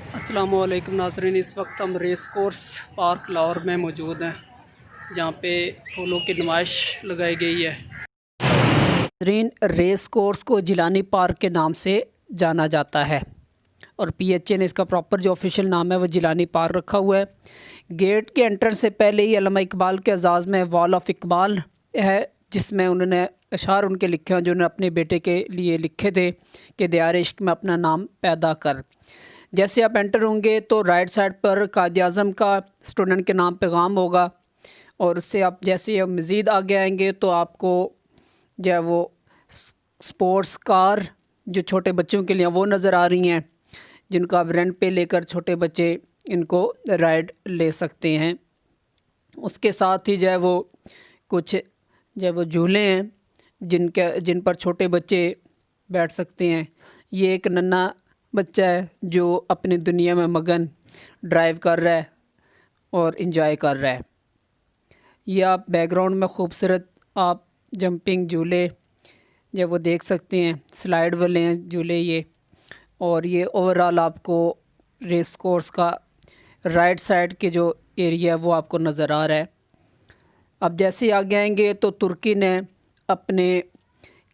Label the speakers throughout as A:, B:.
A: अस्सलामुअलैकुम नाज़रीन, इस वक्त हम रेस कोर्स पार्क लाहौर में मौजूद हैं, जहाँ पे फूलों की नुमाइश लगाई गई है। नाज़रीन, रेस कोर्स को जिलानी पार्क के नाम से जाना जाता है और पीएचए ने इसका प्रॉपर जो ऑफिशियल नाम है वो जिलानी पार्क रखा हुआ है। गेट के एंट्रेंस से पहले ही अल्लामा इकबाल के एजाज़ में वॉल ऑफ इकबाल है, जिसमें उन्होंने अशार उनके लिखे हैं जो उन्होंने अपने बेटे के लिए लिखे थे कि दियार इश्क में अपना नाम पैदा कर। जैसे आप एंटर होंगे तो राइट साइड पर कायद आज़म का स्टूडेंट के नाम पैगाम होगा और उससे आप जैसे मज़ीद आगे आएंगे तो आपको जो है वो स्पोर्ट्स कार जो छोटे बच्चों के लिए वो नज़र आ रही हैं, जिनको आप रेंट पे लेकर छोटे बच्चे इनको राइड ले सकते हैं। उसके साथ ही जो है वो कुछ जो है वो झूले हैं जिन पर छोटे बच्चे बैठ सकते हैं। ये एक नन्हा बच्चा है जो अपनी दुनिया में मगन ड्राइव कर रहा है और इन्जॉय कर रहा है। ये आप बैकग्राउंड में खूबसूरत आप जंपिंग झूले जो वो देख सकते हैं, स्लाइड वाले हैं झूले ये। और ये ओवरऑल आपको रेस कोर्स का राइट साइड के जो एरिया है वो आपको नज़र आ रहा है। अब जैसे ही आगे आएंगे तो तुर्की ने अपने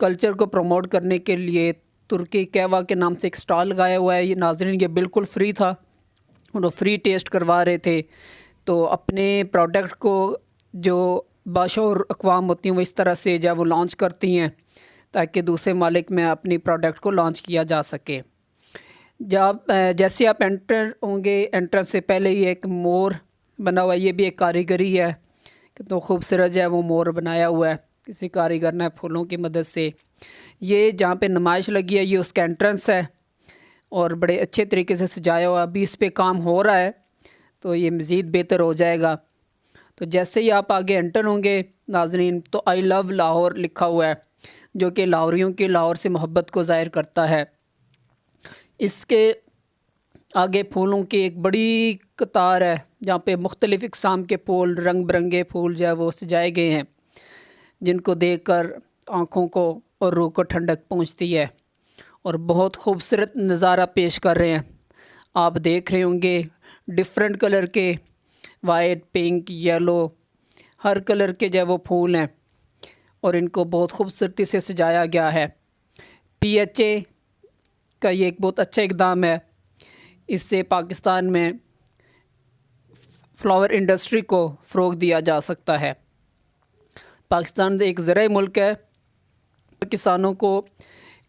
A: कल्चर को प्रमोट करने के लिए तुर्की कहवा के नाम से एक स्टॉल लगाया हुआ है। ये नाज़रीन ये बिल्कुल फ्री था और वो फ्री टेस्ट करवा रहे थे। तो अपने प्रोडक्ट को जो बाशूर अक़वाम होती हैं वो इस तरह से जब वो लॉन्च करती हैं ताकि दूसरे मालिक में अपनी प्रोडक्ट को लॉन्च किया जा सके। जब जैसे आप एंटर होंगे, एंट्रेंस से पहले ही एक मोर बना हुआ है। ये भी एक कारीगरी है कि तो खूबसूरत जो है वो मोर बनाया हुआ है किसी कारीगर ने फूलों की मदद से। ये जहाँ पे नुमाइश लगी है ये उसका एंट्रेंस है और बड़े अच्छे तरीके से सजाया हुआ। अभी इस पे काम हो रहा है तो ये मज़ीद बेहतर हो जाएगा। तो जैसे ही आप आगे एंटर होंगे नाज़रीन तो आई लव लाहौर लिखा हुआ है, जो कि लाहौरियों की लाहौर से मोहब्बत को ज़ाहिर करता है। इसके आगे फूलों की एक बड़ी कतार है जहाँ पे मुख्तलिफ़ इक़साम के फूल, रंग बिरंगे फूल जो है वो सजाए गए हैं, जिनको देखकर आँखों को और रूह को ठंडक पहुँचती है और बहुत खूबसूरत नज़ारा पेश कर रहे हैं। आप देख रहे होंगे डिफरेंट कलर के वाइट, पिंक, येलो, हर कलर के जो है वो फूल हैं और इनको बहुत खूबसूरती से सजाया गया है। पीएचए का ये एक बहुत अच्छा इक़दाम है। इससे पाकिस्तान में फ्लावर इंडस्ट्री को फ़रोग़ दिया जा सकता है। पाकिस्तान एक ज़राई मुल्क है, किसानों को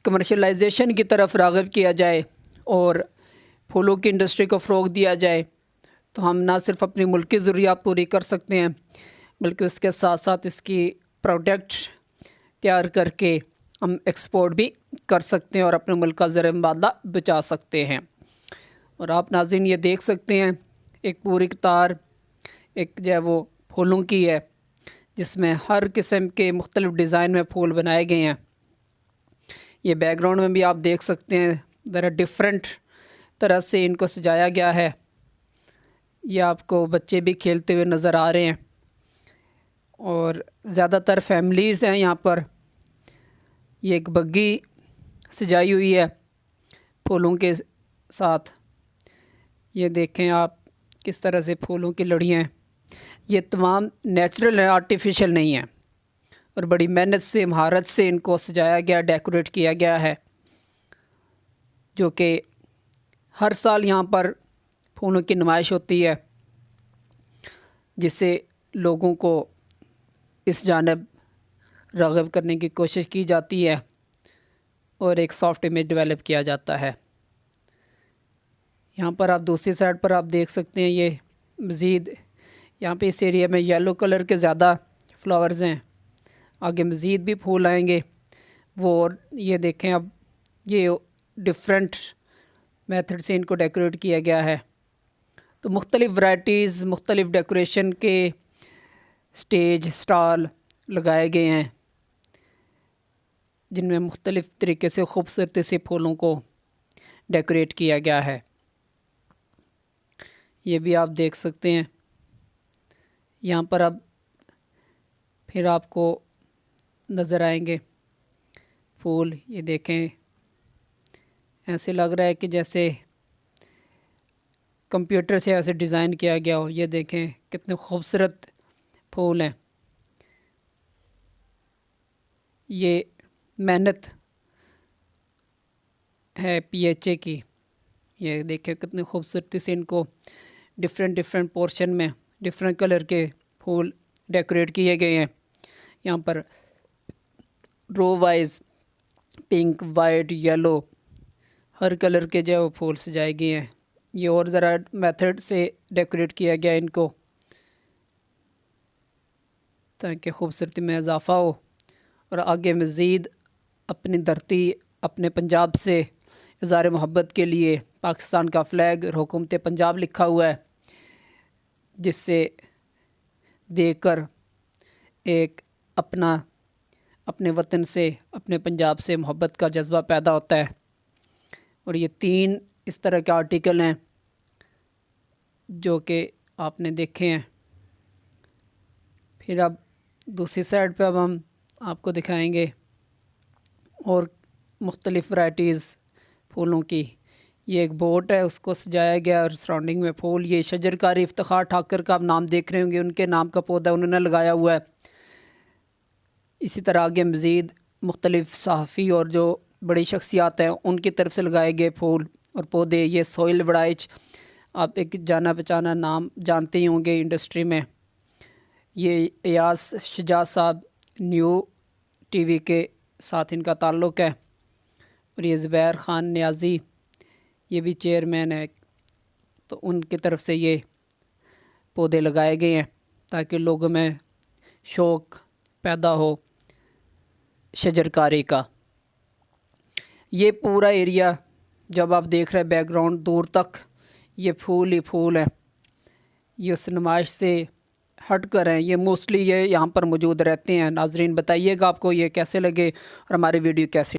A: कमर्शलाइजेशन की तरफ राग़िब किया जाए और फूलों की इंडस्ट्री को फ़रोग़ दिया जाए तो हम ना सिर्फ़ अपनी मुल्क की ज़रूरियात पूरी कर सकते हैं बल्कि उसके साथ साथ इसकी प्रोडक्ट तैयार करके हम एक्सपोर्ट भी कर सकते हैं और अपने मुल्क का ज़र मुबादला बचा सकते हैं। और आप नाज़रीन ये देख सकते हैं एक पूरी कतार एक जो है वो फूलों की है जिसमें हर किस्म के मुख्तलिफ़ डिज़ाइन में फूल बनाए गए हैं। ये बैकग्राउंड में भी आप देख सकते हैं ज़रा डिफरेंट तरह से इनको सजाया गया है। ये आपको बच्चे भी खेलते हुए नज़र आ रहे हैं और ज़्यादातर फैमिलीज़ हैं यहाँ पर। ये एक बग्गी सजाई हुई है फूलों के साथ। ये देखें आप किस तरह से फूलों की लड़ियाँ हैं। ये तमाम नेचुरल है, आर्टिफिशियल नहीं है और बड़ी मेहनत से, महारत से इनको सजाया गया, डेकोरेट किया गया है, जो कि हर साल यहाँ पर फूलों की नुमाइश होती है जिससे लोगों को इस जानिब राग़िब करने की कोशिश की जाती है और एक सॉफ्ट इमेज डेवलप किया जाता है। यहाँ पर आप दूसरी साइड पर आप देख सकते हैं ये मज़ीद यहाँ पे इस एरिया में येलो कलर के ज़्यादा फ्लावर्स हैं। आगे मज़ीद भी फूल आएंगे वो। और ये देखें अब ये डिफरेंट मेथड से इनको डेकोरेट किया गया है। तो मुख्तलिफ़ वैराइटीज़, मुख्तलिफ़ डेकोरेशन के स्टेज स्टॉल लगाए गए हैं जिनमें मुख्तलिफ़ तरीके से खूबसूरती से फूलों को डेकोरेट किया गया है। ये भी आप देख सकते हैं। यहाँ पर अब फिर आपको नज़र आएंगे फूल। ये देखें ऐसे लग रहा है कि जैसे कंप्यूटर से ऐसे डिज़ाइन किया गया हो। ये देखें कितने खूबसूरत फूल हैं। ये मेहनत है PHA की। ये देखें कितनी खूबसूरती से इनको डिफरेंट पोर्शन में डिफरेंट कलर के फूल डेकोरेट किए गए हैं। यहाँ पर row wise pink, white, yellow हर कलर के जो फूल सजाए गए हैं। ये और ज़रा मेथड से डेकोरेट किया गया इनको ताकि खूबसूरती में इजाफ़ा हो। और आगे मज़ीद अपनी धरती अपने पंजाब से इज़हार मोहब्बत के लिए पाकिस्तान का फ़्लैग और हुकूमत पंजाब लिखा हुआ है, जिससे देखकर एक अपने वतन से अपने पंजाब से मोहब्बत का जज्बा पैदा होता है। और ये 3 इस तरह के आर्टिकल हैं जो कि आपने देखे हैं। फिर अब दूसरी साइड पे अब हम आपको दिखाएंगे और मुख्तलिफ़ वैराइटीज़ फूलों की। ये एक बोट है, उसको सजाया गया और सराउंडिंग में फूल। ये शजरकारी इफ्तिखार ठाकर का आप नाम देख रहे होंगे, उनके नाम का पौधा उन्होंने लगाया हुआ है। इसी तरह आगे मज़ीद मुख्तलिफ़ सहाफ़ी और जो बड़ी शख्सियात हैं उनकी तरफ से लगाए गए फूल और पौधे। ये सोइल वड़ाइच, आप एक जाना पहचाना नाम जानते ही होंगे इंडस्ट्री में। ये एयास शजाज साहब न्यू TV के साथ इनका ताल्लुक़ है। और ये ज़ुबैर ख़ान नियाज़ी, ये भी चेयरमैन है, तो उनकी तरफ से ये पौधे लगाए गए हैं ताकि लोगों में शौक़ पैदा हो शजरकारी का। ये पूरा एरिया जब आप देख रहे हैं बैकग्राउंड दूर तक ये फूल ही फूल है। ये उस नुमाइश से हट कर हैं, ये मोस्टली ये यहाँ पर मौजूद रहते हैं। नाजरीन बताइएगा आपको ये कैसे लगे और हमारी वीडियो कैसी